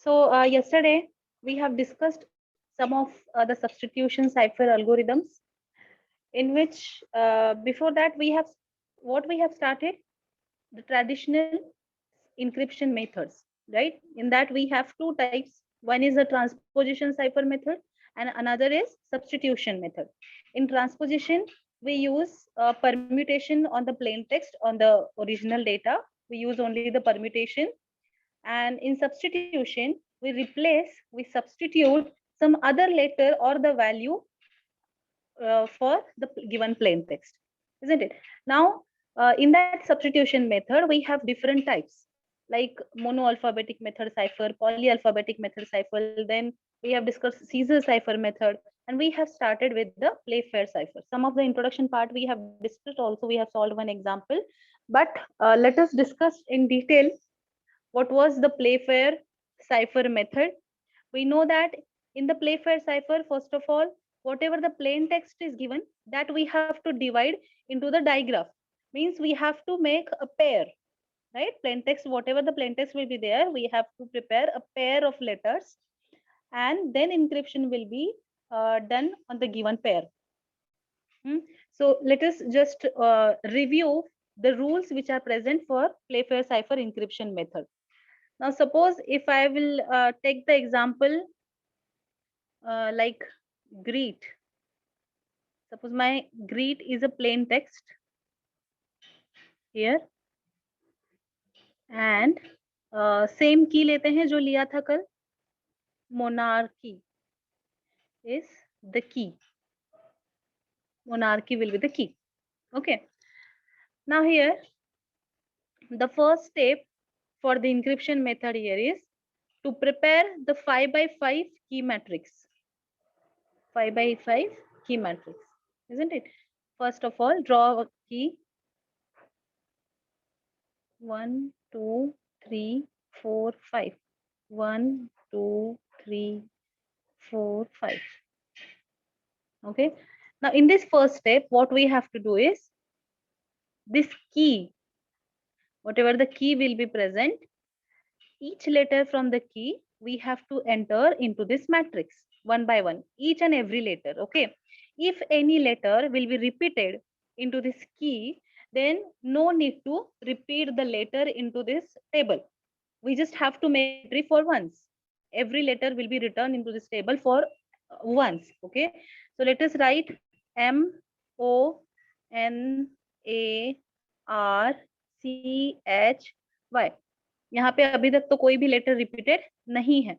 So yesterday we have discussed some of the substitution cipher algorithms, in which before that we have started the traditional encryption methods, right? In that we have two types. One is a transposition cipher method, and another is substitution method. In transposition, we use permutation on the plain text on the original data. We use only the permutation, and in substitution we substitute some other letter or the value for the given plain text, isn't it? Now in that substitution method we have different types, like monoalphabetic method cipher, polyalphabetic method cipher, then we have discussed Caesar cipher method, and we have started with the Playfair cipher. Some of the introduction part we have discussed, also we have solved one example, but let us discuss in detail what was the Playfair cipher method. We know that in the Playfair cipher, first of all, whatever the plain text is given, that we have to divide into the digraph. Means we have to make a pair, right? Plain text, whatever the plain text will be there, we have to prepare a pair of letters, and then encryption will be done on the given pair. So let us just review the rules which are present for Playfair cipher encryption method. Now, suppose if I will take the example like greet. Suppose my greet is a plain text here, and same key लेते हैं जो लिया था कल. Monarchy is the key. Monarchy will be the key. Okay. Now here, the first step for the encryption method here is to prepare the 5 by 5 key matrix. 5 by 5 key matrix, isn't it? First of all, draw a key. 1, 2, 3, 4, 5. 1, 2, 3, 4, 5. Okay. Now, in this first step, what we have to do is this key, whatever the key will be present, each letter from the key we have to enter into this matrix one by one, each and every letter. Okay. If any letter will be repeated into this key, then no need to repeat the letter into this table. We just have to make entry for once. Every letter will be written into this table for once. Okay. So let us write MONARCHY. यहाँ पे अभी तक तो कोई भी letter repeated नहीं है.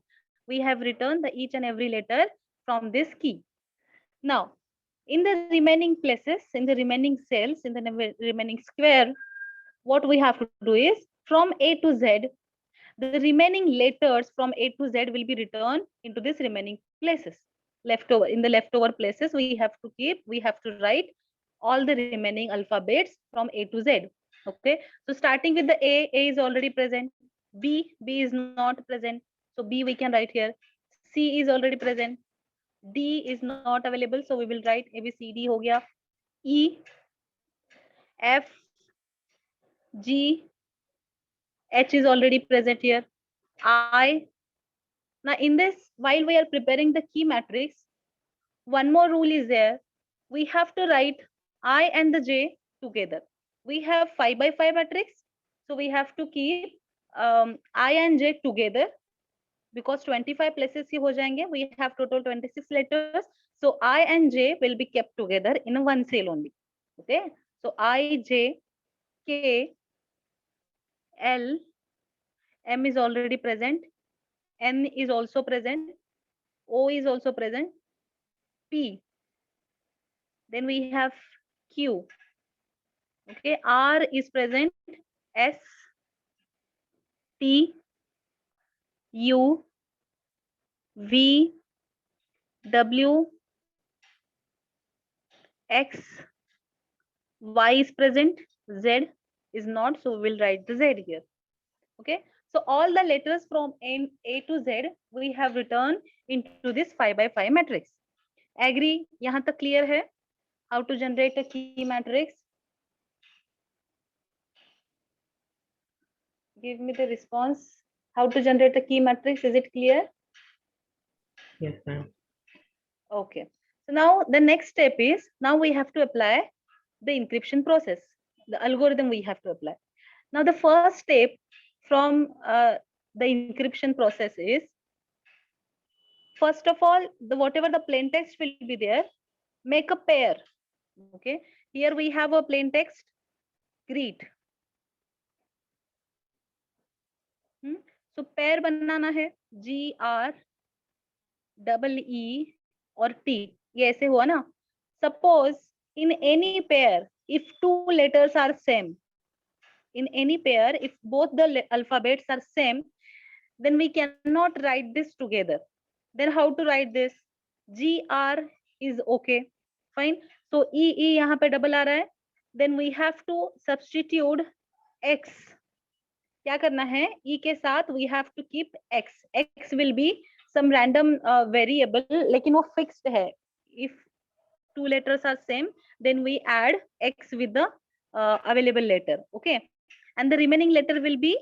We have written the each and every letter from this key. Now, in the remaining places, in the remaining cells, in the remaining square, what we have to do is from A to Z, the remaining letters from A to Z will be returned into this remaining places. Leftover, in the leftover places, we have to write all the remaining alphabets from A to Z. Okay. So starting with the A is already present. B is not present. So B we can write here. C is already present. D is not available. So we will write A, B, C, D ho gaya. E, F, G, H is already present here. I. Now in this, while we are preparing the key matrix, one more rule is there. We have to write I and the J together. We have 5 by 5 matrix. So we have to keep I and J together, because 25 places ही हो जाएंगे. We have total 26 letters. So I and J will be kept together in one cell only. Okay. So I, J, K, L, M is already present. N is also present. O is also present. P. Then we have Q. Okay. R is present. S, T, U, V, W, X, Y is present. Z is not. So we will write the Z here. Okay. So all the letters from A to Z we have written into this 5 by 5 matrix. Agree? यहाँ तक clear है? How to generate a key matrix? Give me the response. how to generate a key matrix. Is it clear? Yes, ma'am. Okay. So now the next step is, now we have to apply the encryption process, the algorithm we have to apply. Now the first step from the encryption process is, first of all, the whatever the plain text will be there, make a pair. Okay. Here we have a plain text, greet. So pair बनाना है, GR double E और T, ये ऐसे हुआ ना. Suppose in any pair, if two letters are same, in any pair, if both the alphabets are same, then we cannot write this together. Then how to write this? GR is okay, fine. So E यहाँ पे double आ रहा है. Then we have to substitute X. क्या करना है? E के साथ we have to keep X. X will be some random variable, लेकिन वो fixed है. If two letters are same, then we add X with the available letter. Okay. And the remaining letter will be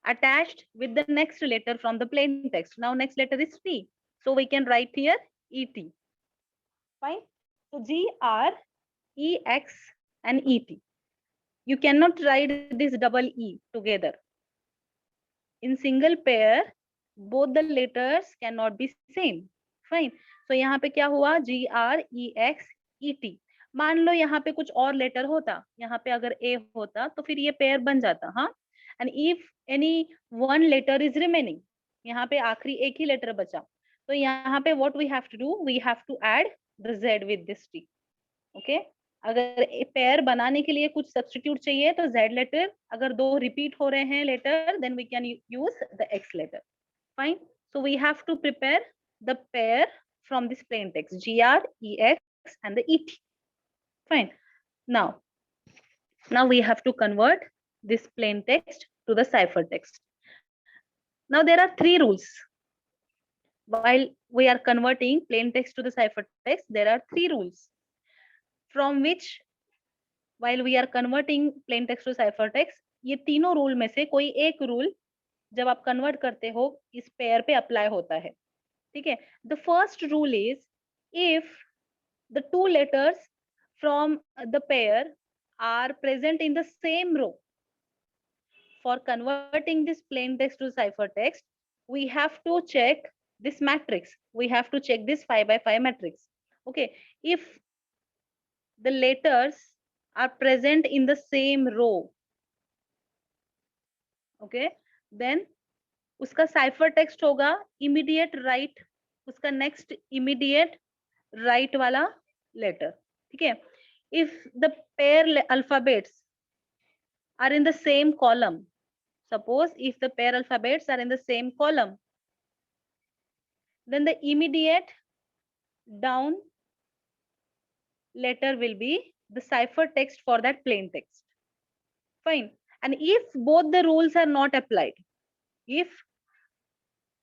attached with the next letter from the plain text. Now next letter is T. So we can write here ET. Fine. So GR, EX and ET. You cannot write this double E together. In single pair, both the letters cannot be same. Fine. So यहाँ पे क्या हुआ? GR, EX, ET. मान लो यहाँ पे कुछ और letter होता, यहाँ पे अगर A होता तो फिर ये पेयर बन जाता. हाँ. And if any one letter is remaining, यहाँ पे आखिरी एक ही लेटर बचा, तो यहाँ पे what we have to do? We have to add the Z with this T. Okay. अगर पेयर बनाने के लिए कुछ सब्स्टिट्यूट चाहिए तो Z लेटर, अगर दो रिपीट हो रहे हैं letter, then we can use the X letter. Fine. So we have to prepare the pair from this plain text, GR, EX and the ET. Fine. Now we have to convert this plain text to the ciphertext. Now there are three rules. While we are converting plain text to the ciphertext, there are three rules from which, while we are converting plain text to ciphertext, ये तीनों rule में से कोई एक rule जब आप convert करते हो इस पेयर पे अप्लाई होता है. ठीक है. The first rule is, if the two letters from the pair are present in the same row, for converting this plain text to ciphertext, we have to check this matrix. We have to check this 5 by 5 matrix. Okay. If the letters are present in the same row, okay, then उसका ciphertext होगा immediate right, उसका next immediate right वाला letter. ठीक है. If the pair alphabets are in the same column, suppose if the pair alphabets are in the same column, then the immediate down letter will be the ciphertext for that plain text. Fine. And if both the rules are not applied, if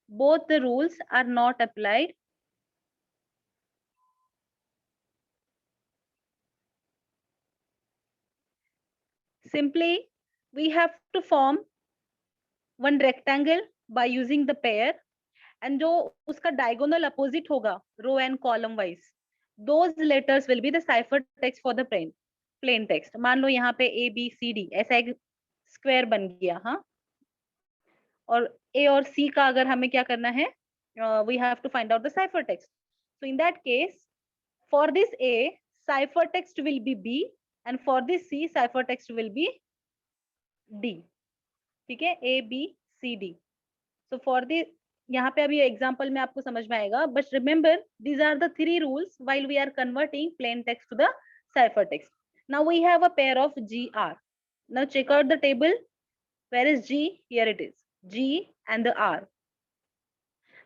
both the rules are not applied, simply we have to form one rectangle by using the pair, and जो उसका diagonal opposite होगा row and column wise, those letters will be the ciphertext for the plain text. मान लो यहाँ पे A B C D ऐसा एक square बन गया. हाँ. और A और C का अगर हमें क्या करना है, we have to find out the ciphertext. So in that case, for this A, ciphertext will be B, and for this C, ciphertext will be D. ठीक है. A B C D. So for the, यहाँ पे अभी example में आपको समझ में आएगा, but remember these are the three rules while we are converting plain text to the ciphertext. Now we have a pair of GR. Now check out the table. Where is G? Here it is. G and the R.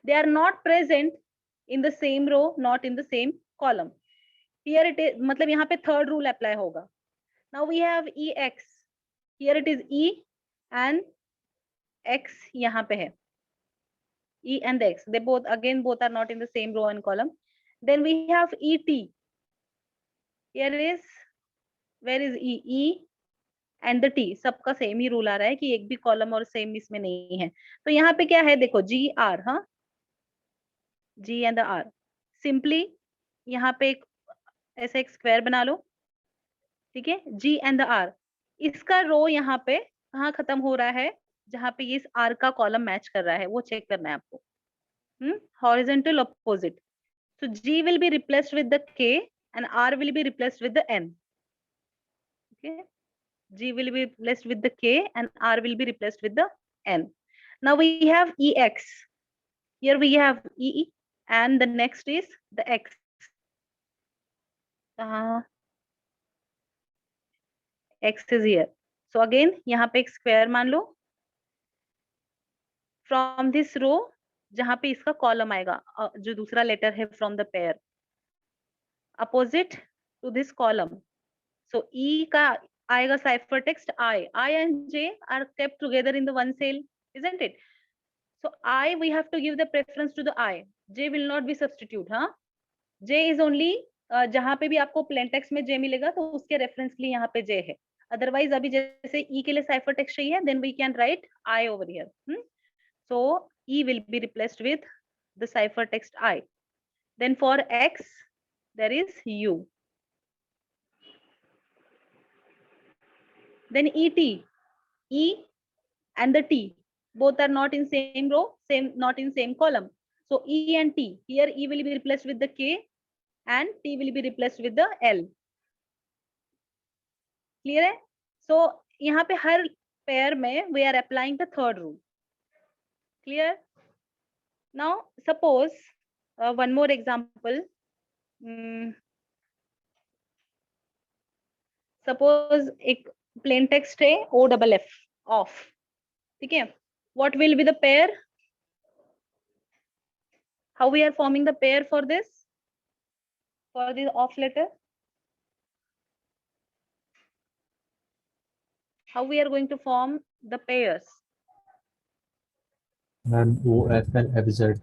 They are not present in the same row, not in the same column. Here it is, मतलब यहाँ पे third rule apply होगा. Now we have EX. Here it is E and X यहाँ पे है. E and X. They both are not in the same row and column. Then we have ET. Here is, where is E? E and the T, सबका same ही rule आ रहा है कि एक भी column और सेम इसमें नहीं है। तो यहाँ पे क्या है, देखो जी आर, हाँ, जी एंड द आर, सिंपली यहाँ पे एक ऐसे एक स्क्वायर बना लो, ठीक है, जी एंड द आर। इसका रो यहाँ पे कहाँ खत्म हो रहा है, जहाँ पे ये इस आर का कॉलम मैच कर रहा है, वो चेक करना है आपको। Horizontal opposite, so G will be replaced with the K and R will be replaced with the N. Okay, G will be replaced with the K and R will be replaced with the N. Now we have EX. Here we have E and the next is the X. X is here. So again यहाँ पे एक square मान लो from this रो, जहां पे इसका column आएगा, जो दूसरा लेटर है from the pair, opposite to this column. So E का आएगा cipher text I. I and J are kept together in the one cell, isn't it? So I, we have to give the preference to the I. J will not be substitute, हाँ? J is only जहां पे भी आपको plain text में J मिलेगा तो उसके reference के लिए यहाँ पे J है। अदरवाइज अभी जैसे E के लिए cipher text चाहिए, then we can write I over here. So E will be replaced with the cipher text I. Then for X, there is U. Then ET, E and the T, both are not in same row, not in same column. So E and T, here E will be replaced with the K and T will be replaced with the L. Clear है? So यहाँ पे हर pair में we are applying the third rule. Clear? Now suppose one more example. Suppose एक plain text है OFF, off, ठीक है? What will be the pair? How we are forming the pair for this? For the off letter? How we are going to form the pairs? And OF and FZ.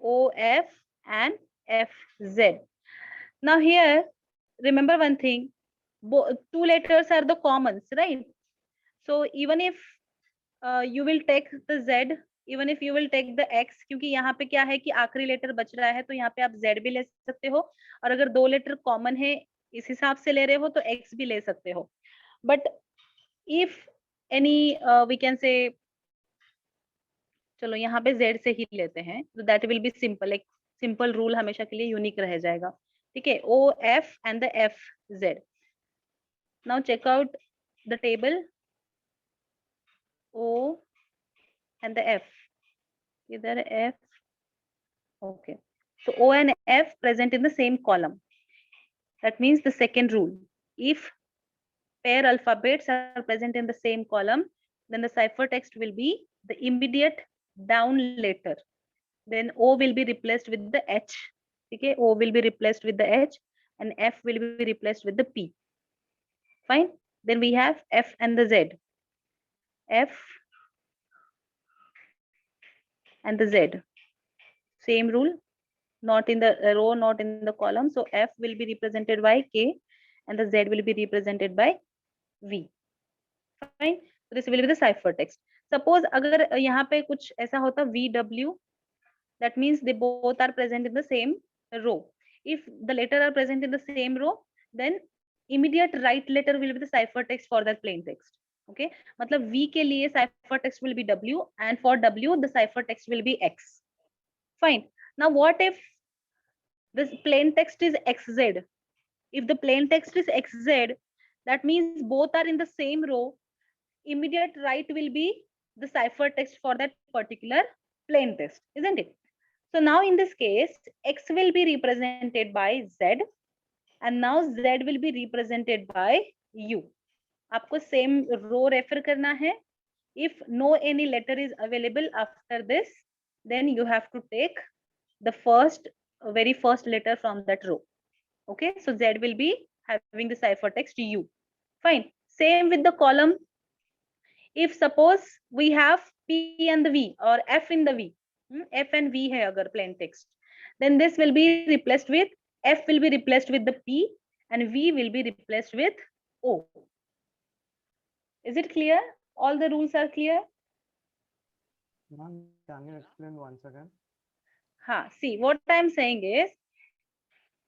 OF and FZ. Now here, remember one thing, two letters are the commons, right? So even if you will take the Z, even if you will take the X, क्योंकि यहाँ पे क्या है कि आखिरी letter बच रहा है, तो यहाँ पे आप Z भी ले सकते हो, और अगर दो लेटर कॉमन है इस हिसाब से ले रहे हो तो X भी ले सकते हो. But if any we can say, चलो यहाँ पे Z से ही लेते हैं, तो दैट विल बी सिंपल, एक सिंपल रूल हमेशा के लिए यूनिक रह जाएगा, ठीक है? OF and the FZ. Now check out the table. O and the F. Either F. Okay. So O and F present in the same column. That means the second rule. If pair alphabets are present in the same column, then the ciphertext will be the immediate down letter. Then O will be replaced with the H. Okay, O will be replaced with the H and F will be replaced with the P. Fine. Then we have F and the Z. F and the Z. Same rule, not in the row, not in the column. So F will be represented by K and the Z will be represented by V. Fine. So this will be the ciphertext. Suppose अगर यहाँ पे कुछ ऐसा होता VW, that means they both are present in the same row. If the letter are present in the same row, then immediate right letter will be the ciphertext for that plain text. Okay, मतलब V के लिए ciphertext will be W and for W the ciphertext will be X. Fine. Now what if this plain text is XZ? If the plain text is XZ, that means both are in the same row. Immediate right will be the ciphertext for that particular plain text, isn't it? So now in this case, X will be represented by Z and now Z will be represented by U. आपको same row refer करना है. If no any letter is available after this, then you have to take the very first letter from that row. Okay, so Z will be having the ciphertext U. Fine. Same with the column. If suppose we have P and the V or F in the V, F and V hai agar plain text, then this will be replaced with, F will be replaced with the P and V will be replaced with O. Is it clear? All the rules are clear? Ma'am, can you explain once again? See, what I'm saying is,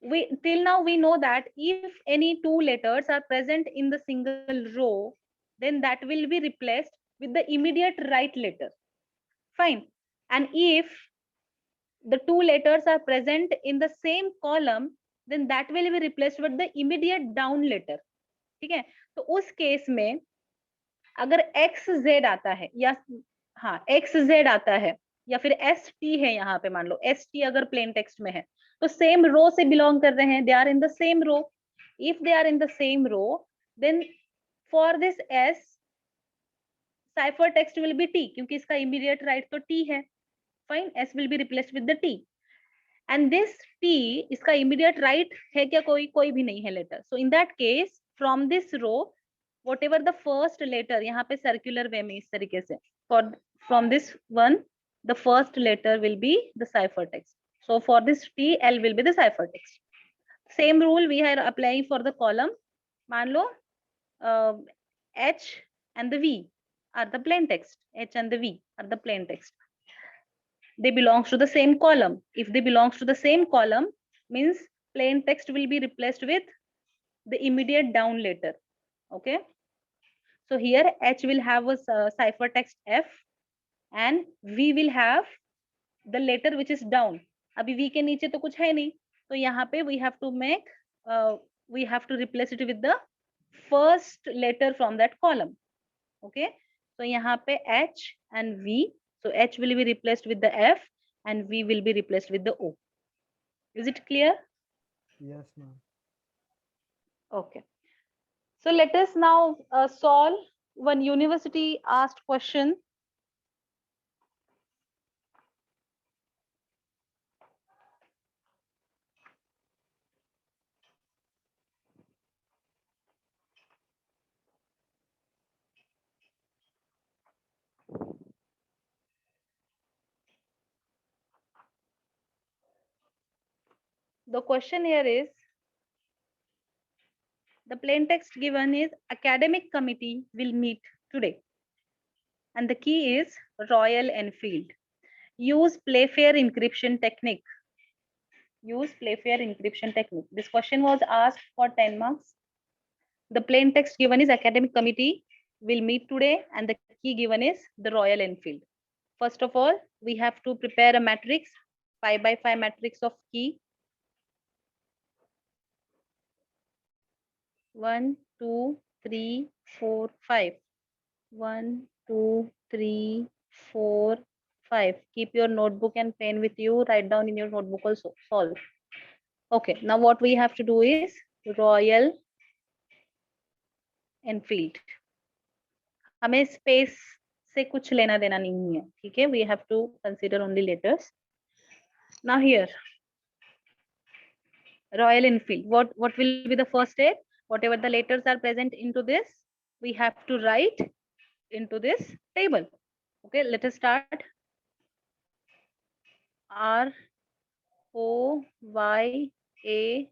we till now we know that if any two letters are present in the single row, then that will be replaced with the immediate right letter. Fine. And if the two letters are present in the same column, then that will be replaced with the immediate down letter. ठीक है? तो उस case में अगर x Z आता है या हाँ एक्स जेड आता है या फिर एस टी है, यहाँ पे मान लो एस टी अगर प्लेन टेक्स्ट में है तो सेम रो से बिलोंग कर रहे हैं, they are in the same row. If they are in the same row, then for this S cipher text will be T, क्योंकि इसका इमीडिएट राइट तो टी है. Fine, S will be replaced with the T. And this T, इसका immediate right है क्या? कोई भी नहीं है letter. So in that case from this row whatever the first letter, यहाँ पे सर्कुलर वे में इस तरीके से, for from this one the first letter will be the ciphertext. So for this T, L will be the ciphertext. Same rule we are applying for the column. मान लो H and the V are the plain text. H and the V are the plain text. They belongs to the same column. If they belongs to the same column, means plain text will be replaced with the immediate down letter. Okay. So here H will have a ciphertext F and V will have the letter which is down. अभी V के नीचे तो कुछ है नहीं, तो यहाँ पे we have to make we have to replace it with the first letter from that column. Okay, so यहाँ पे H and V, so H will be replaced with the F and V will be replaced with the O. Is it clear? Yes, ma'am. Okay. So let us now solve one university asked question. The question here is, the plain text given is academic committee will meet today. And the key is Royal Enfield. Use Playfair encryption technique. Use Playfair encryption technique. This question was asked for 10 marks. The plain text given is academic committee will meet today and the key given is the Royal Enfield. First of all, we have to prepare a matrix, 5 by 5 matrix of key. 1, 2, 3, 4, 5. 1, 2, 3, 4, 5. Keep your notebook and pen with you. Write down in your notebook also. Solve. Okay. Now what we have to do is Royal Enfield. हमें space से कुछ लेना देना नहीं है, ठीक है? We have to consider only letters. Now here, Royal Enfield. What will be the first step? Whatever the letters are present into this, we have to write into this table. Okay, let us start. R O Y A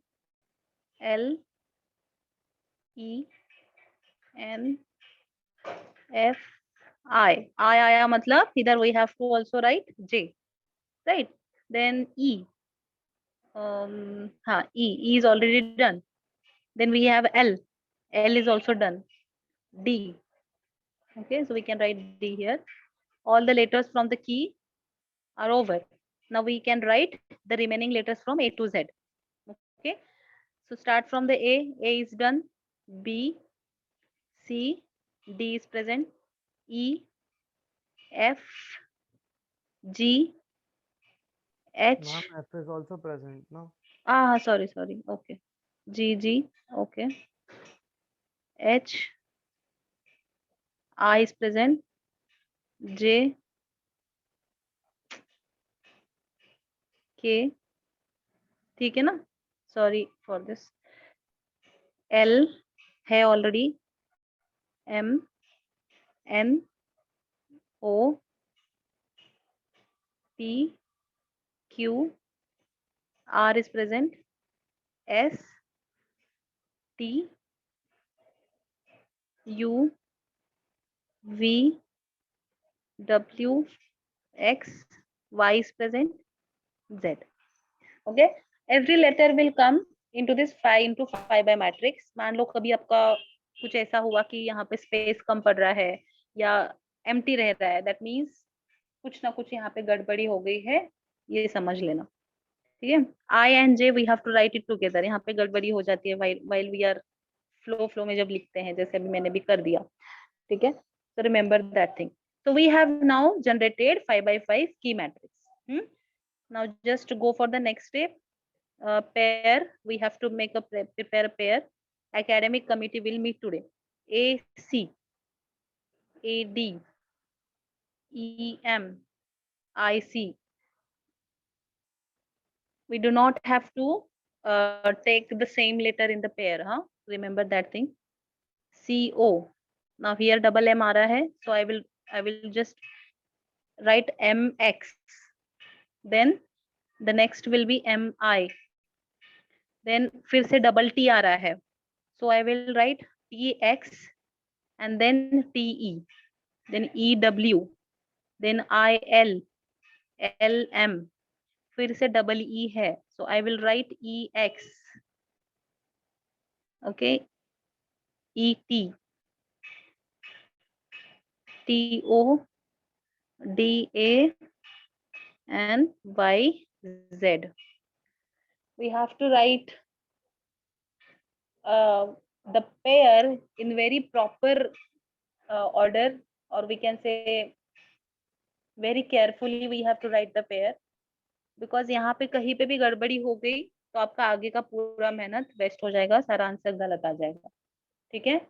L E N F I. I आया मतलब इधर we have to also write J, right? Then E. E is already done. Then we have L. L is also done. D. Okay, so we can write D here. All the letters from the key are over. Now we can write the remaining letters from A to Z. Okay, so start from the A. A is done. B, C, D is present. E, F, G, H. Ma'am, F is also present, no? Sorry. Okay. G, okay. H, I is present. J, K, ठीक है ना? Sorry for this. L है already. M, N, O, P, Q, R is present. S, T, U, V, W, X, Y is present, Z. Okay, every letter will come into this 5 into 5 by matrix. मान लो कभी आपका कुछ ऐसा हुआ कि यहाँ पे स्पेस कम पड़ रहा है या एम्प्टी रह रहा है, दैट मीन्स कुछ ना कुछ यहाँ पे गड़बड़ी हो गई है, ये समझ लेना। ठीक है, I and J we have to write it together. यहाँ पे गड़बड़ी हो जाती है while we are flow में जब लिखते हैं, जैसे अभी मैंने भी कर दिया। ठीक है, so remember that thing. So we have now generated 5 by 5 key matrix. Now just go for the next step. Pair, we have to make prepare a pair. Academic committee will meet today. AC, AD, EM, IC. We do not have to take the same letter in the pair, huh? Remember that thing. CO. Now here double M aa raha hai, so I will just write MX. Then the next will be MI. Then फिर से double T आ रहा है, so I will write TX and then TE, then EW, then IL, LM, फिर से double E है, so I will write EX. Okay, ET, TO, DA and YZ. We have to write the pair in very proper order, or we can say very carefully we have to write the pair, because यहाँ पे कहीं पे भी गड़बड़ी हो गई तो आपका आगे का पूरा मेहनत वेस्ट हो जाएगा, सारा आंसर गलत आ जाएगा। ठीक है,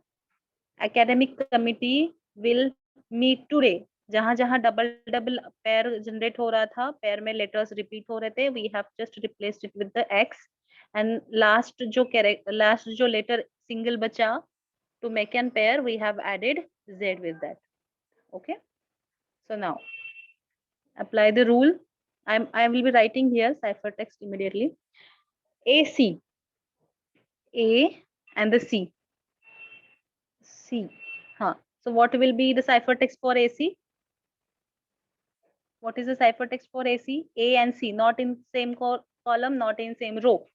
academic committee will meet today. जहां जहां डबल डबल पेयर जनरेट हो रहा था, पेयर में लेटर्स रिपीट हो रहे थे, we have just replaced it with the X, and last जो लेटर सिंगल बचा to make an pair, we have added z with that. Okay, so now apply the rule. I will be writing here ciphertext immediately. AC, A and the C. Huh. So what will be the ciphertext for AC? What is the ciphertext for AC? A and C, not in same column, not in same row.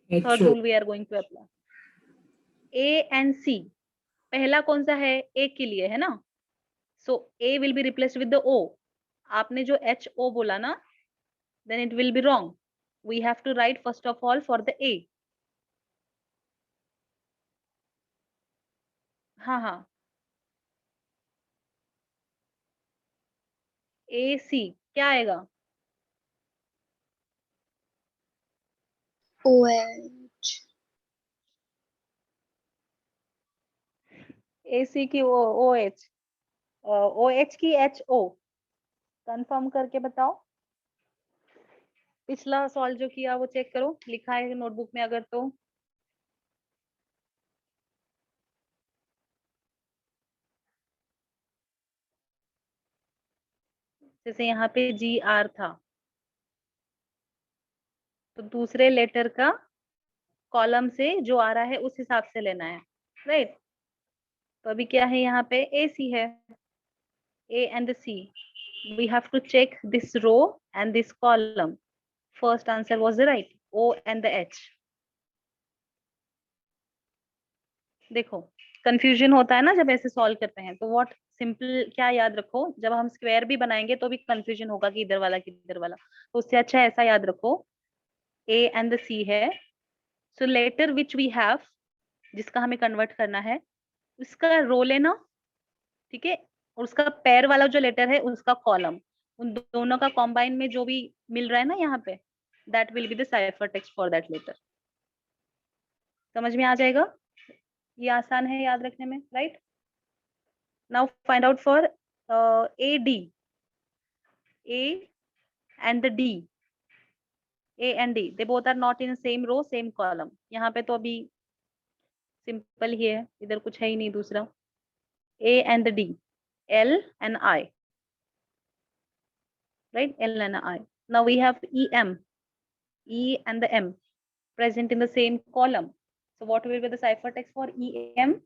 Third rule we are going to apply. A and C. पहला कौन सा है? A के लिए है ना? So A will be replaced with the O. आपने जो HO बोला ना, then it will be wrong. We have to write first of all for the A. हाँ हाँ, AC क्या आएगा? OH. AC की OH, OH की HO. कंफर्म करके बताओ। पिछला सॉल्व जो किया वो चेक करो, लिखा है नोटबुक में अगर तो। जैसे यहाँ पे GR था, तो दूसरे लेटर का कॉलम से जो आ रहा है उस हिसाब से लेना है, राइट? तो अभी क्या है, यहाँ पे AC है, A and the C. We have to check this row and this column. First answer was the right, O and the H. देखो कंफ्यूजन होता है ना जब ऐसे सॉल्व करते हैं, तो व्हाट सिंपल क्या याद रखो, जब हम स्क्वायर भी बनाएंगे तो भी कंफ्यूजन होगा कि इधर वाला किधर वाला, तो उससे अच्छा ऐसा याद रखो A and the C है, सो लेटर विच वी हैव, जिसका हमें कन्वर्ट करना है उसका रो लेना, ठीक है, और उसका पैर वाला जो लेटर है उसका कॉलम, उन दोनों का कॉम्बाइन में जो भी मिल रहा है ना यहाँ पे, that will be the cipher text for that letter. समझ में आ जाएगा? ये आसान है याद रखने में, right? Now find out for AD, A and the D. A and D, they both are not in same row, same column. यहाँ पे तो अभी सिंपल ही है, इधर कुछ है ही नहीं दूसरा। A and the D, L and I, right? L and I. Now we have EM, E and the M present in the same column. So what will be the ciphertext for EM?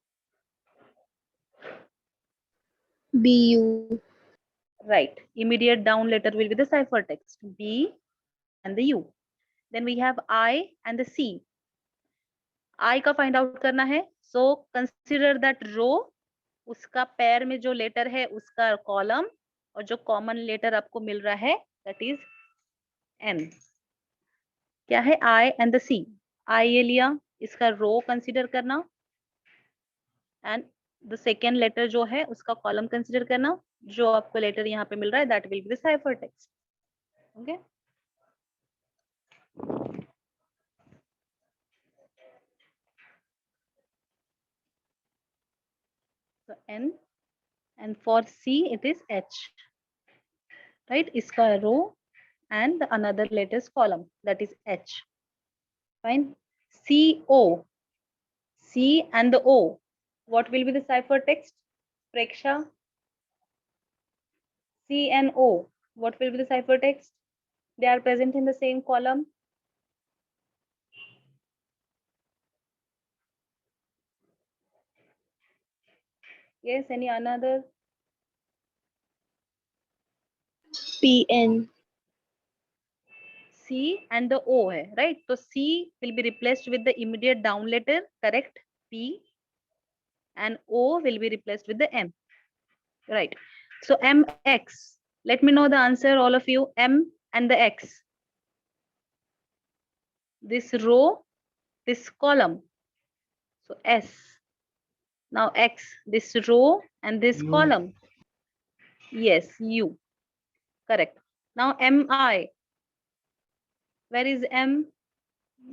BU. Right. Immediate down letter will be the ciphertext B and the U. Then we have I and the C. I का find out करना है. So consider that row. उसका पैर में जो letter है उसका column और जो कॉमन लेटर आपको मिल रहा है that is N. क्या है I and the C. I ये लिया, इसका रो कंसिडर करना एंड द सेकेंड लेटर जो है उसका कॉलम कंसिडर करना. जो आपको लेटर यहाँ पे मिल रहा है that will be the cipher text. Okay. So N and for C it is H. Right? इसका row and another letters column that is H. Fine. C O. C and the O. What will be the cipher text? Preksha. C and O. What will be the cipher text? They are present in the same column. Yes, any another? PN. C and the O है, right? So C will be replaced with the immediate down letter, correct? P and O will be replaced with the M, right? So MX. Let me know the answer, all of you. M and the X. This row, this column. So S. Now X. This row and this U. column. Yes, U. Correct. Now MI. Where is M?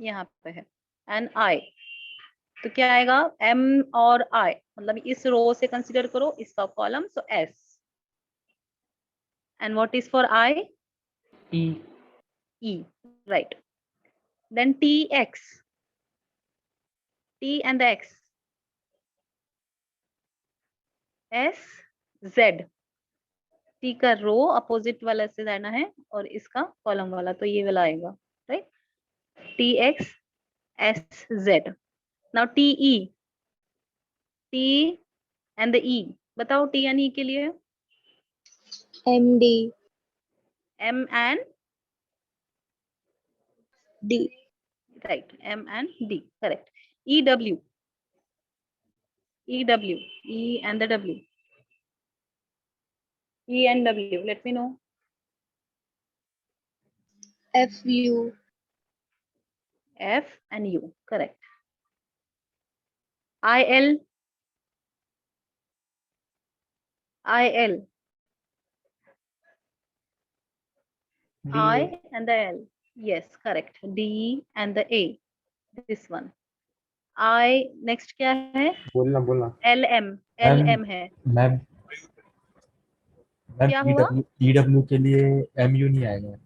यहाँ पे है. And I. तो क्या आएगा? M और I. मतलब इस रो से कंसिडर करो इसका column. So S. And what is for I? E. E. Right. Then TX. T and the X. S Z. T का रो अपोजिट वाला से जाना है और इसका कॉलम वाला तो ये वाला आएगा. Right. TX SZ. Now TE. T and the E. बताओ T and E के लिए. MD. M and D. right. M and D. Correct. EW. EW. E and the W. E and W. Let me know. FU. F and U. Correct. IL. IL. DA. I and the L. Yes, correct. D and the A. This one. I next क्या है? बोलना बोलना LM. Ma'am LM है. Ma'am ma'am क्या हुआ? EW के लिए MU नहीं आएगा.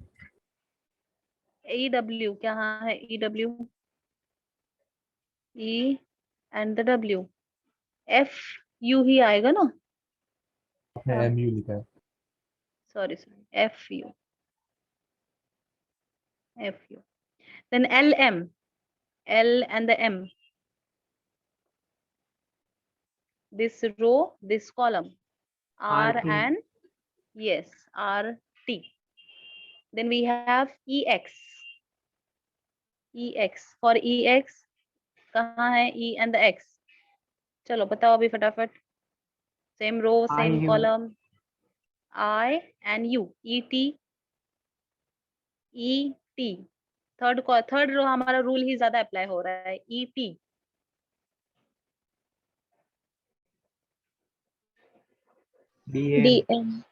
EW क्या है? EW. E and the W. F U ही आएगा ना? आपने हाँ. एमयू लिखा है. Sorry. F U. F U. Then LM. L and the M. This row, this column. R RT. and yes, R T. Then we have EX. EX. For EX, कहाँ है E and the X? चलो बताओ अभी फटाफट. Same row, same IU. column. I and U. ET. ET. Third row हमारा rule ही ज्यादा apply हो रहा है. ET. DN. DM.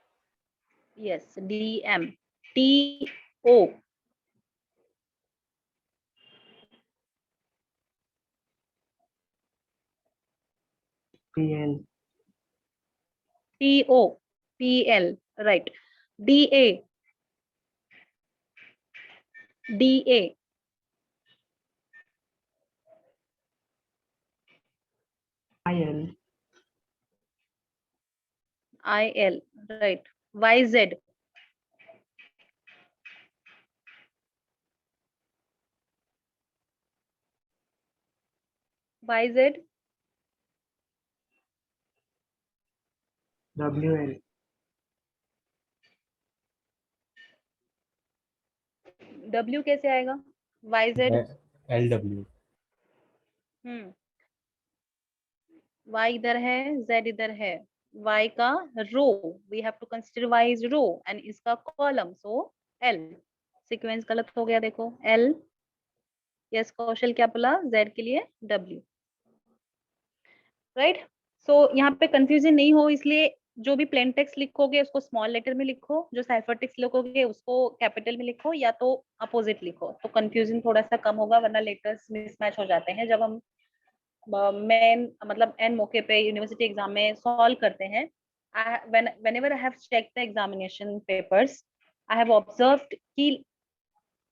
Yes, DM. TO. PL. TO. PL. Right. DA. DA. IL. IL. Right. YZ. YZ. WL. W कैसे आएगा? YZ. LW. Y इधर है, Z इधर है. Y का row, we have to consider Y is row, and इसका column, so L. Sequence गलत हो गया, देखो L. यस कौशल क्या बोला? Z के लिए W. राइट. सो यहाँ पे कंफ्यूजन नहीं हो, इसलिए जो भी प्लेन टेक्स्ट लिखोगे उसको स्मॉल लेटर में लिखो, जो साइफर टेक्स्ट लिखोगे उसको कैपिटल में लिखो, या तो अपोजिट लिखो, तो कंफ्यूजन थोड़ा सा कम होगा, वरना लेटर्स मिसमैच हो जाते हैं जब हम मेन मतलब एन मौके पे यूनिवर्सिटी एग्जाम में सॉल्व करते हैं. whenever I have checked the examination papers, I have observed कि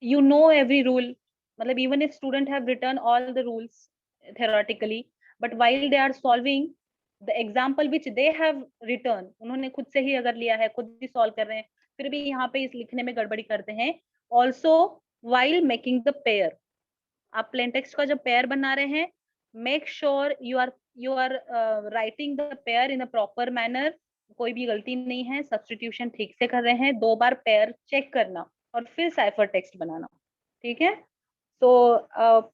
you know every rule, मतलब even if student have written all the rules theoretically, but while they are solving the example which they have written, उन्होंने खुद से ही अगर लिया है, खुद ही solve कर रहे हैं, फिर भी यहाँ पे इस लिखने में गड़बड़ी करते हैं. Also while making the pair, आप plain text का जब pair बना रहे हैं, make sure you are writing the pair in a proper manner. कोई भी गलती नहीं है, सब्स्टिट्यूशन ठीक से कर रहे हैं, 2 बार पेयर चेक करना और फिर साइफर टेक्स्ट बनाना. ठीक है. So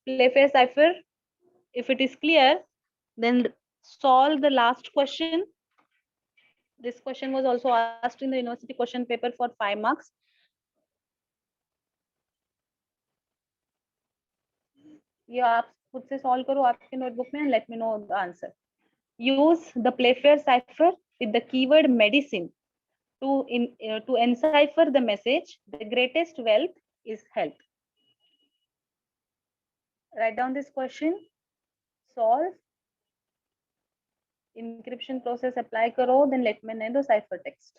play fair cipher, if it is clear, then solve the last question. This question was also asked in the university question paper for 5 marks. ये आप खुद से सॉल्व करो आपके नोटबुक में, let me know the answer. Use the Playfair cipher with the keyword medicine to encipher the message, the greatest wealth is health. Write down this question, solve, encryption process apply karo, then let me know the cipher text.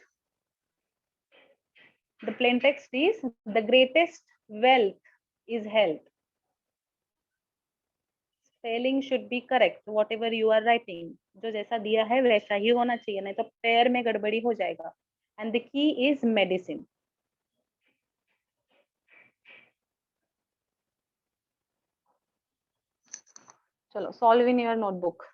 The plain text is the greatest wealth is health. Spelling should be correct, whatever you are writing. जो जैसा दिया है वैसा ही होना चाहिए, नहीं तो pair में गड़बड़ी हो जाएगा. And the key is medicine. चलो solve in your notebook.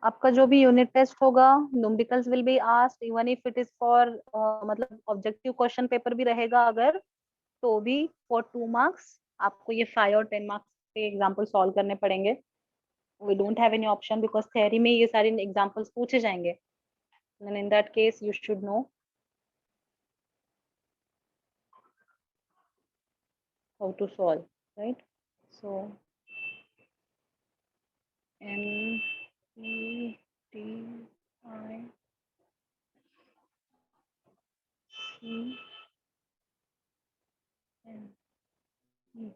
आपका जो भी यूनिट टेस्ट होगा, numericals will be asked, even if it is for मतलब ऑब्जेक्टिव क्वेश्चन पेपर भी रहेगा अगर, तो भी फॉर 2 मार्क्स आपको ये 5 और 10 मार्क्स के एग्जांपल सॉल्व करने पड़ेंगे. We don't have any option because theory में ये सारे एग्जांपल्स पूछे जाएंगे. And in that case you should know how to solve, right? So M E T I C N E.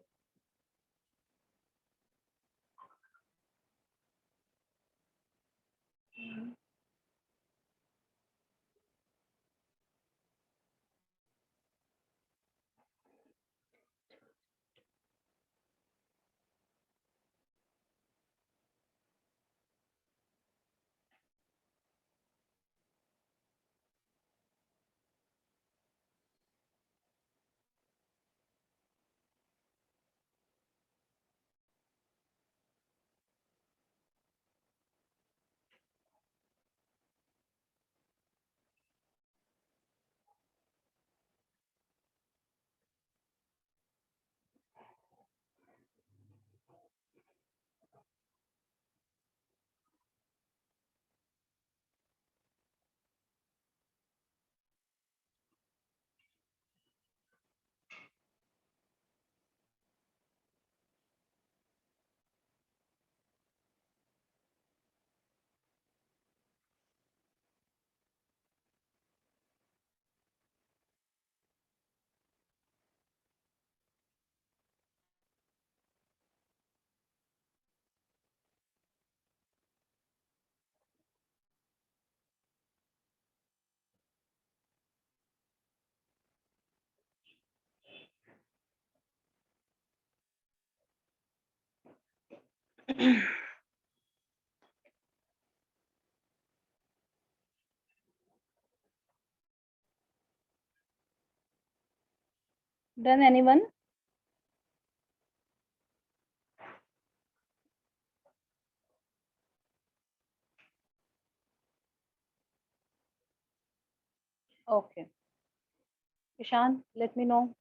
Done, anyone? Okay. Ishan, let me know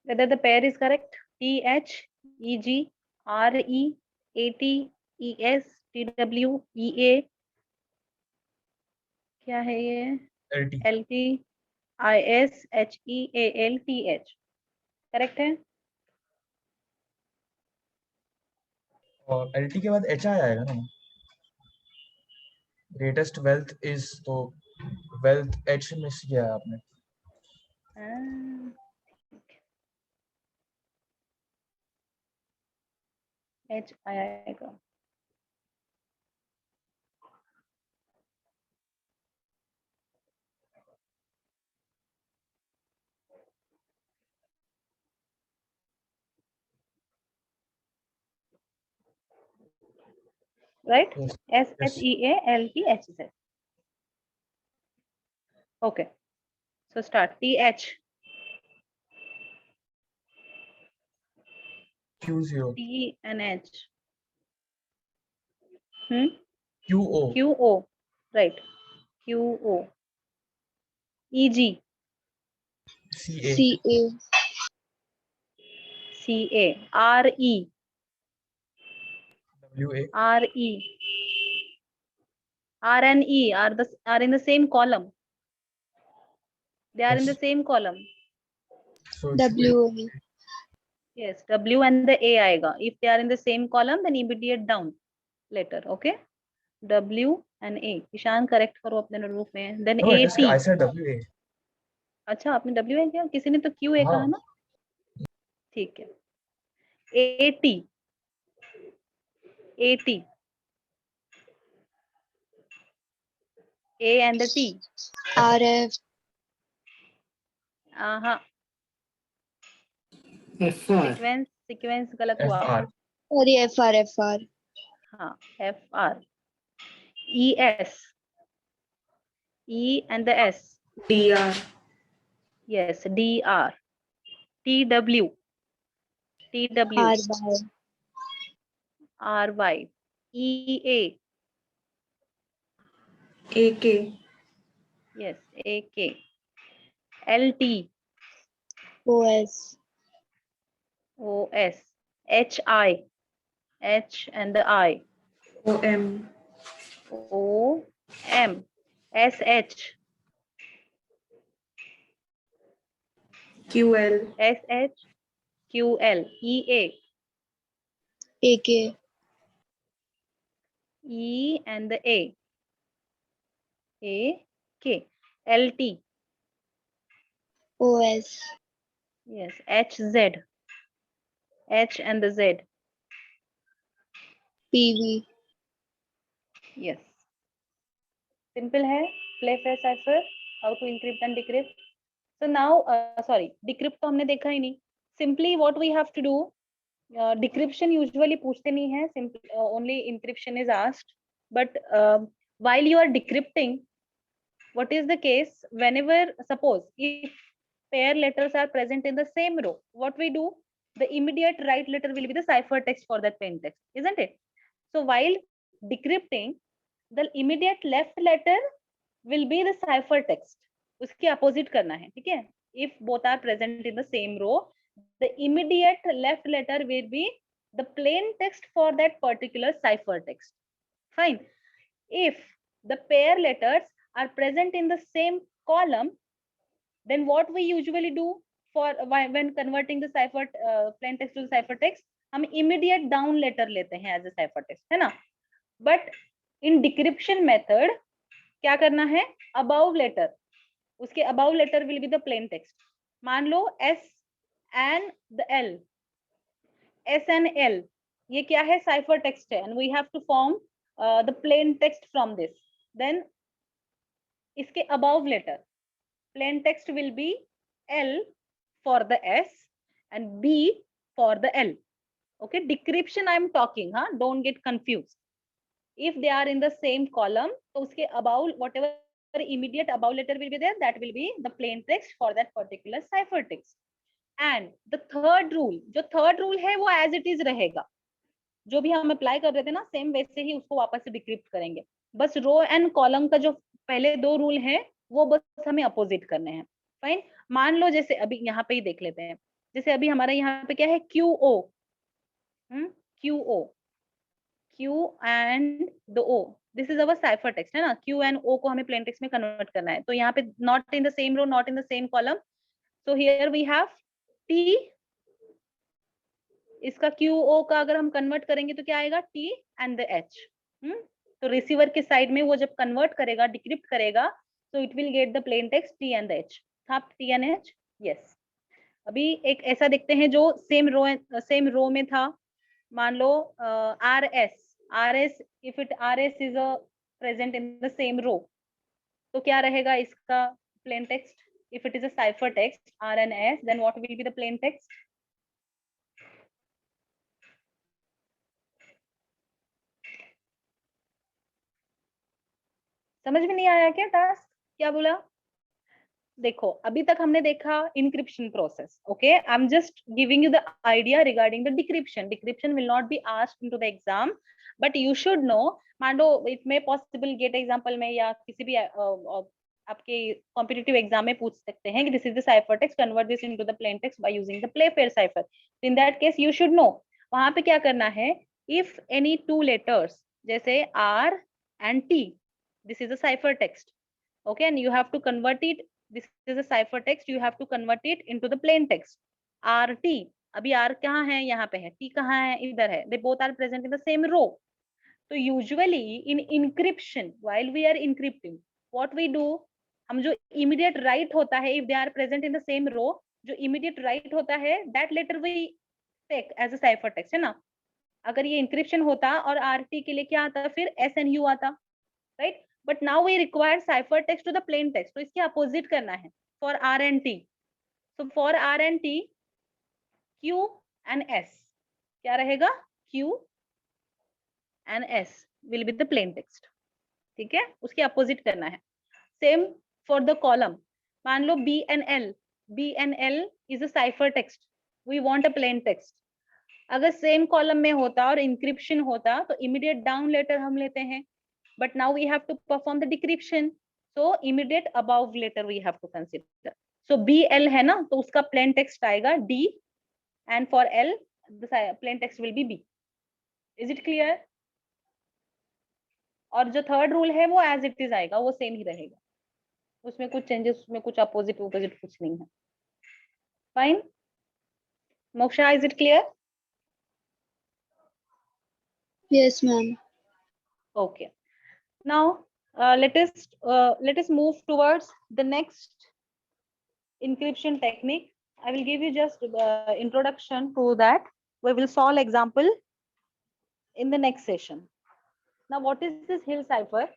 whether the pair is correct. T H E G R E A T E S T W E A, क्या है ये? LT L T I S H E A L T H, correct है? और LT के बाद HI आएगा ना, greatest wealth is, तो वेल्थ H मिस किया है आपने। H आएगा। Right? Yes. S Yes. H E A L T H Z. Okay. So start. T H Q0 T and H. QO Q O. Right. Q O. E G CA CA. C A R E WA R E R and E are in the same column. They are in the Yes. same column. So it should be WA. Yes, W and the A आएगा. If they are in the same column, then immediate down letter. Okay. W and A. Ishan correct करो अपने notebook में. Then no, A T. I said WA. अच्छा, आपने W है क्या? किसी ने तो Q A कहा हाँ ना? ठीक है. A T. A T. A and the T. RF. हाँ. FR. Sequence गलत हुआ. FR Sorry, FR. हाँ. F R. E S. E and the S. DR. Yes. D R. T W. T W. RY. R Y. E A. AK. Yes. A K. L T. OS. O S. H I. H and the I. OM. O M. S H. QL. S H. Q L. E A. AK. E and the A. A K. L T. OS. Yes. H Z. H and the Z. PV. Yes. Simple है. Play fair cipher. How to encrypt and decrypt. So now, sorry, decrypt तो हमने देखा ही नहीं. Simply what we have to do. Decryption usually पूछते नहीं है. Simply only encryption is asked. But while you are decrypting, what is the case? Whenever, suppose if pair letters are present in the same row, what we do? The immediate right letter will be the ciphertext for that plain text, isn't it? So while decrypting, the immediate left letter will be the ciphertext. उसके opposite करना है, ठीक है? If both are present in the same row, the immediate left letter will be the plain text for that particular ciphertext. Fine. If the pair letters are present in the same column, then what we usually do for when converting the cipher plain text to ciphertext, हम immediate down letter लेते हैं as a ciphertext, है ना? But in decryption method क्या करना है? Above letter, उसके above letter will be the plain text. मान लो S and the L, S and L, ये क्या है? Ciphertext है, and we have to form the plain text from this. Then इसके above letter, plain text will be L for the S and B for the L. Okay, decryption I am talking, huh? Don't get confused. If they are in the same column, तो उसके above whatever immediate above letter will be there, that will be the plain text for that particular cipher text. And the third rule, जो third rule है वो as it is रहेगा, जो भी हम apply कर रहे थे ना सेम वैसे ही उसको वापस से डिक्रिप्ट करेंगे, बस रो एंड कॉलम का जो पहले दो रूल है वो बस हमें अपोजिट करने हैं. फाइन. मान लो जैसे अभी यहाँ पे ही देख लेते हैं, जैसे अभी हमारा यहाँ पे क्या है QO, QO, Q and the O, this is our cipher text है ना. Q and O को हमें प्लेन टेक्स्ट में कन्वर्ट करना है, तो यहाँ पे not in the same row, not in the same column, so here we have T. इसका QO का अगर हम कन्वर्ट करेंगे तो क्या आएगा, T and the H. तो रिसीवर के साइड में वो जब कन्वर्ट करेगा, डिक्रिप्ट करेगा, so it will get the plain text T and the H. था T and H? Yes. अभी एक ऐसा देखते हैं जो सेम रो में था. मान लो RS, if it RS is a present in the same row, तो क्या रहेगा इसका plain text? If it is a cipher text R and S, then what will be the plain text? समझ में नहीं आया क्या टास्क? क्या बोला? देखो अभी तक हमने देखा encryption process. Okay, I am just giving you the idea regarding the decryption. Decryption will not be asked into the exam, but you should know. मान लो it may possible get example में या किसी भी आपके कॉम्पिटिटिव एग्जाम में पूछ सकते हैं कि this is the cipher text, convert this into the plain text by using the play fair cipher. In that case you should no वहां पे क्या करना है. इफ एनी टू लेटर्स जैसे R and T, this is a cipher text, okay, and you have to convert it, this is a cipher text, you have to convert it into the plain text. RT, अभी R कहाँ है, यहाँ पे है, T कहाँ है, इधर है, they both are present in the same row. तो usually in encryption, while we are encrypting, what we do, हम जो immediate write होता है, if they are present in the same row, जो immediate write होता है, that letter we take as a cipher text, है ना. अगर ये encryption होता और RT के लिए क्या आता, फिर S and U आता, right? But now we require cipher text to the plain text, तो इसके अपोजिट करना है for R and T. So for R and T, Q and S क्या रहेगा, Q and S will be the plain text. ठीक है, उसके opposite करना है. Same for the column. मान लो B and L, B and L is a cipher text, we want a plain text. अगर same column में होता और इंक्रिप्शन होता तो इमीडिएट डाउन लेटर हम लेते हैं, but now we have to perform the decryption, so immediate above letter we have to consider. So BL है ना, तो उसका plain text आएगा D, and for L the plain text will be B. Is it clear? और जो third rule है वो as it is आएगा, वो सेम ही रहेगा, उसमें कुछ चेंजेस, उसमें कुछ अपोजिट कुछ नहीं है. Fine. Moksha, is it clear? Yes, ma'am. Okay. Now let us move towards the next encryption technique. I will give you just introduction to that. We will solve example in the next session. Now, what is this Hill cipher?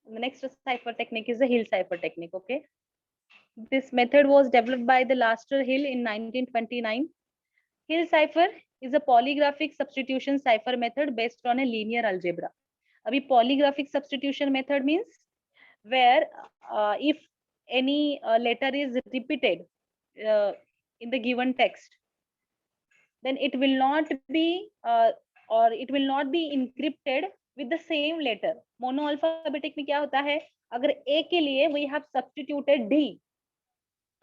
The next cipher technique is the Hill cipher technique. Okay, this method was developed by the Laster Hill in 1929. Hill cipher is a polygraphic substitution cipher method based on a linear algebra. अभी polygraphic substitution method means where if any letter is repeated in the given text, then it will not be or it will not be encrypted with the same letter. Mono alphabetic में क्या होता है, अगर A के लिए we have substituted D,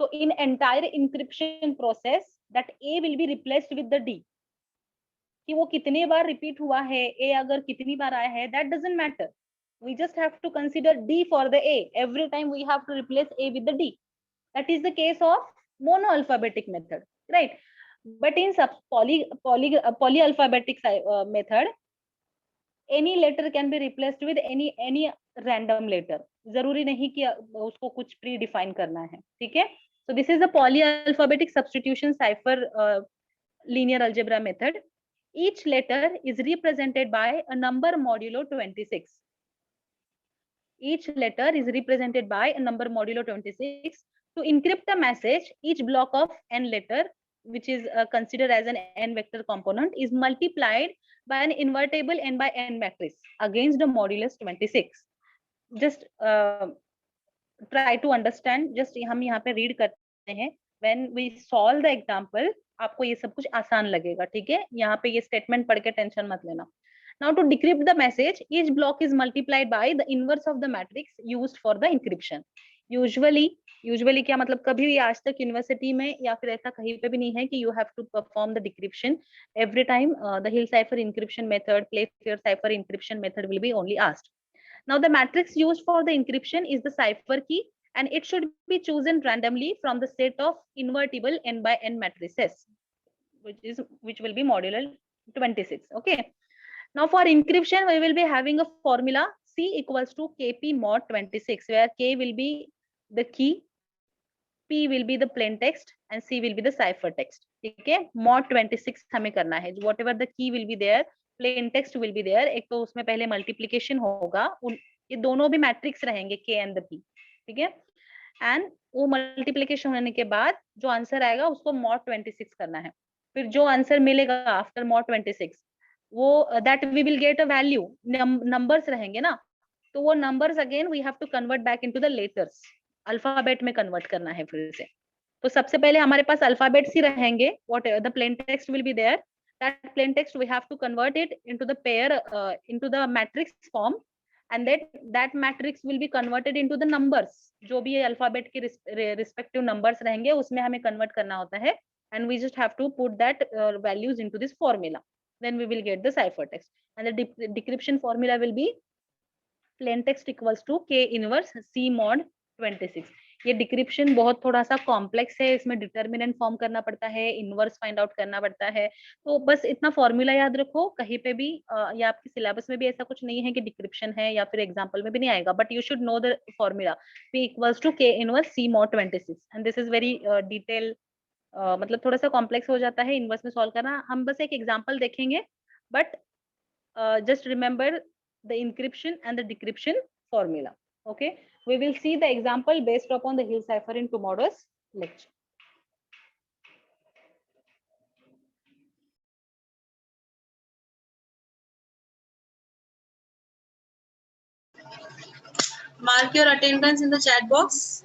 तो in entire encryption process that A will be replaced with the D. कि वो कितने बार रिपीट हुआ है, A अगर कितनी बार आया है, that doesn't matter. We just have to consider D for the A. Every time we have to replace A with the D. That is the case of mono alphabetic method, right? But in polyalphabetic method, any letter can be replaced with any random letter. जरूरी नहीं कि उसको कुछ pre-define करना है, ठीक है? So this is a polyalphabetic substitution cipher linear algebra method. Each letter is represented by a number modulo 26. Each letter is represented by a number modulo 26. To encrypt a message, each block of n letter which is considered as an n vector component, is multiplied by an invertible n by n matrix against the modulus 26. Just try to understand. Just हम यहाँ पे read करते हैं. When we solve the example, आपको ये सब कुछ आसान लगेगा, ठीक है? यहाँ पे ये statement पढ़ के tension मत लेना. Now to decrypt the message, each block is multiplied by the inverse of the matrix used for the encryption. Usually क्या मतलब, कभी भी आज तक यूनिवर्सिटी में या फिर ऐसा कहीं पे भी नहीं है कि you have to perform the decryption every time. The Hill cipher encryption method, Playfair cipher encryption method will be only asked. Now the matrix used for the encryption is the cipher key, and it should be chosen randomly from the set of invertible n by n matrices, which will be modular 26. Okay. Now for encryption, we will be having a formula C equals to KP mod 26, where K will be the key, P will be the plain text, and C will be the cipher text. ठीक है? Mod 26 हमें करना है. Whatever the key will be there, plain text will be there. एक तो उसमें पहले multiplication होगा. ये दोनों भी मैट्रिक्स रहेंगे, K and the P. ठीक है? And वो multiplication होने के बाद जो आंसर आएगा उसको mod 26 करना है. फिर जो आंसर मिलेगा after mod 26, वो that we will get a value. Numbers रहेंगे ना, तो वो numbers again we have to convert back into the letters. Alphabet में कन्वर्ट करना है फिर से. तो सबसे पहले हमारे पास अल्फाबेट्स ही रहेंगे. What the plain text will be there. That plain text we have to convert it into the pair, into the matrix form, and that matrix will be converted into the numbers. जो भी alphabet के respective numbers रहेंगे उसमें हमें convert करना होता है, and we just have to put that values into this formula. Then we will get the cipher text, and the decryption formula will be plain text equals to K inverse C mod 26. ये decryption बहुत थोड़ा सा complex है. इसमें determinant form करना पड़ता है, inverse find out करना पड़ता है. तो बस इतना फॉर्मूला याद रखो. कहीं पे भी या आपके सिलेबस में भी ऐसा कुछ नहीं है कि डिक्रिप्शन है, या फिर एग्जांपल में भी नहीं आएगा, but you should know the formula. P equals to K inverse C mod 26, and this is very detail. मतलब थोड़ा सा कॉम्प्लेक्स हो जाता है इनवर्स में सॉल्व करना. हम बस एक एग्जांपल देखेंगे, but just remember the encryption and the decryption formula. Okay, we will see the example based upon the Hill cipher in tomorrow's lecture. Mark your attendance in the chat box.